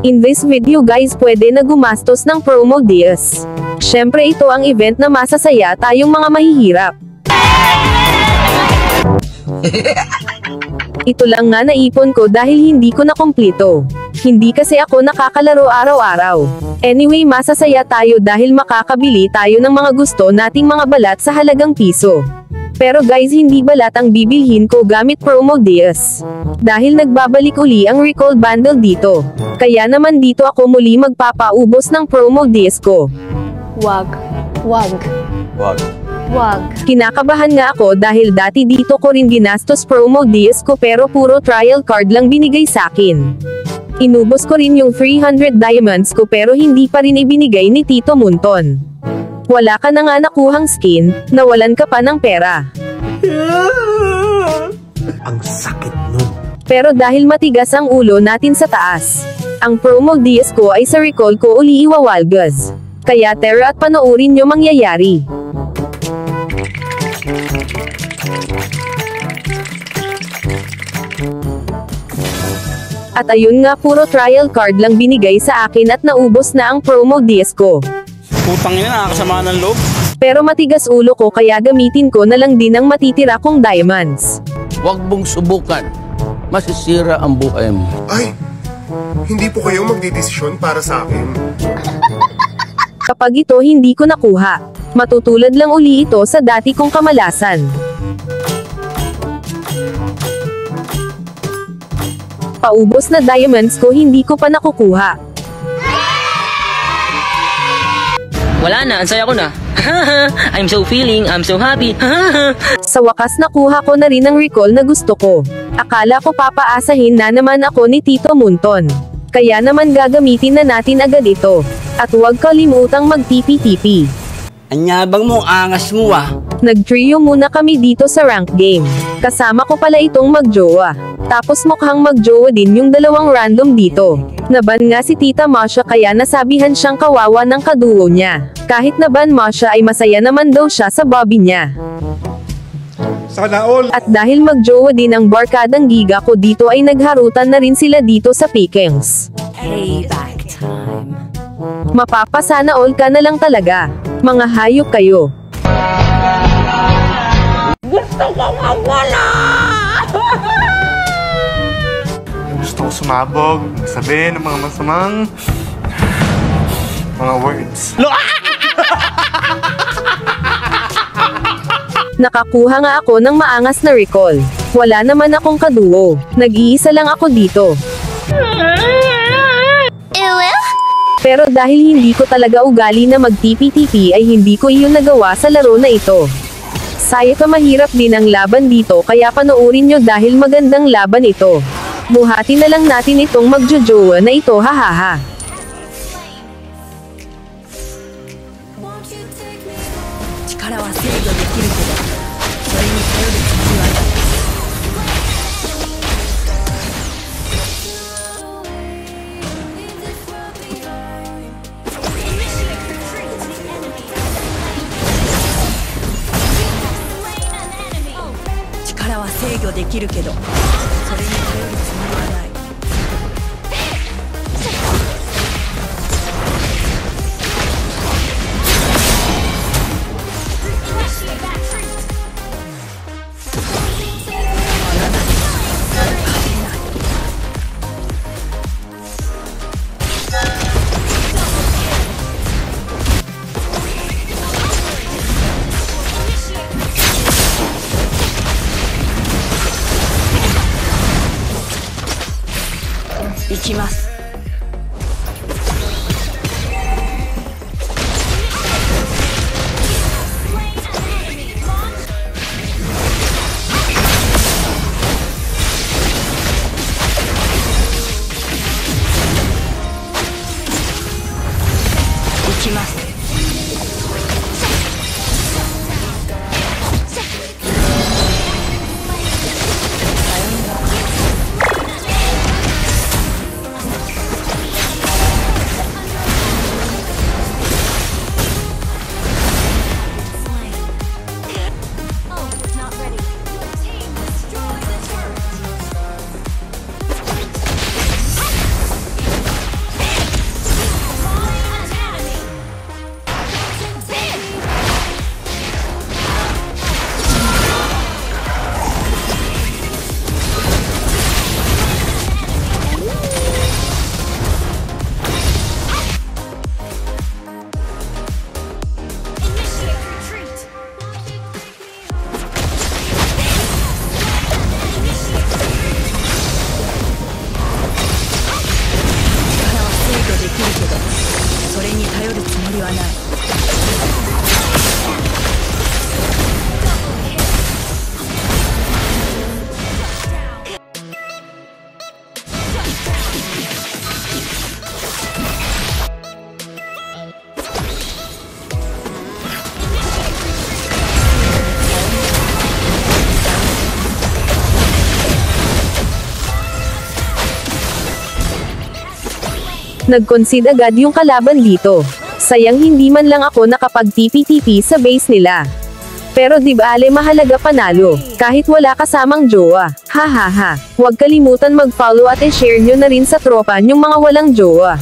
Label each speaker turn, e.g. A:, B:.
A: In this video guys, pwede na gumastos ng promo deals. Syempre ito ang event na masasaya tayong mga mahihirap. Ito lang nga naipon ko dahil hindi ko na kompleto. Hindi kasi ako nakakalaro araw-araw. Anyway, masasaya tayo dahil makakabili tayo ng mga gusto nating mga balat sa halagang piso. Pero guys, hindi balat ang bibilhin ko gamit promo deals. Dahil nagbabalik uli ang recall bundle dito. Kaya naman dito ako muli magpapaubos ng promo deals ko.
B: Wag.
A: Kinakabahan nga ako dahil dati dito ko rin ginastos promo deals ko pero puro trial card lang binigay sakin. Inubos ko rin yung 300 diamonds ko pero hindi pa rin ibinigay ni Tito Munton. Wala ka na nga nakuhang skin, nawalan ka pa ng pera.
C: Ang sakit nun.
A: Pero dahil matigas ang ulo natin sa taas, ang promo deals ko ay sa recall ko uli iwawalgas. Kaya tara at panoorin nyo mangyayari. At ayun nga, puro trial card lang binigay sa akin at naubos na ang promo deals ko.
D: Putang ina, nakakasama ng loob.
A: Pero matigas ulo ko kaya gamitin ko na lang din ang matitira kong diamonds.
E: Huwag mong subukan. Masisira ang buhay mo.
C: Ay, hindi po kayo magdidesisyon para sa akin.
A: Kapag ito hindi ko nakuha, matutulad lang uli ito sa dati kong kamalasan. Paubos na diamonds ko hindi ko pa nakukuha.
F: Wala na, ang saya ko na. I'm so happy.
A: Sa wakas nakuha ko na rin ang recall na gusto ko. Akala ko papaasahin na naman ako ni Tito Munton. Kaya naman gagamitin na natin agad ito. At huwag kalimutang mag-TP-TP.
D: Anyabang mo, angas mo ah.
A: Nag-trio muna kami dito sa rank game. Kasama ko pala itong magjowa. Tapos mukhang magjowa din yung dalawang random dito. Naban nga si Tita Masha kaya nasabihan siyang kawawa ng kaduo niya. Kahit naban Masha ay masaya naman daw siya sa Bobby niya.
C: Sana all.
A: At dahil magjowa din ang barkadang giga ko dito ay nagharutan na rin sila dito sa pickings.
B: Payback time.
A: Mapapasana all ka na lang talaga. Mga hayop kayo.
B: Gusto ko mawala!
C: Gusto ko sumabog, sabihin ng mga masamang mga words.
A: Nakakuha nga ako ng maangas na recall. Wala naman akong kaduo. Nag-iisa lang ako dito. Pero dahil hindi ko talaga ugali na mag-TP-TP ay hindi ko iyon nagawa sa laro na ito. Saya ka, mahirap din ang laban dito kaya panoorin nyo dahil magandang laban ito. Buhati na lang natin itong magjojowa na ito, hahaha.
B: Ikimasu. それに頼るつもりはない。
A: Nag-concede agad yung kalaban dito. Sayang hindi man lang ako nakapag-TP-TP sa base nila. Pero di bale mahalaga panalo, kahit wala kasamang jowa. Hahaha. Huwag kalimutan mag-follow at i-share nyo na rin sa tropa nyong mga walang jowa.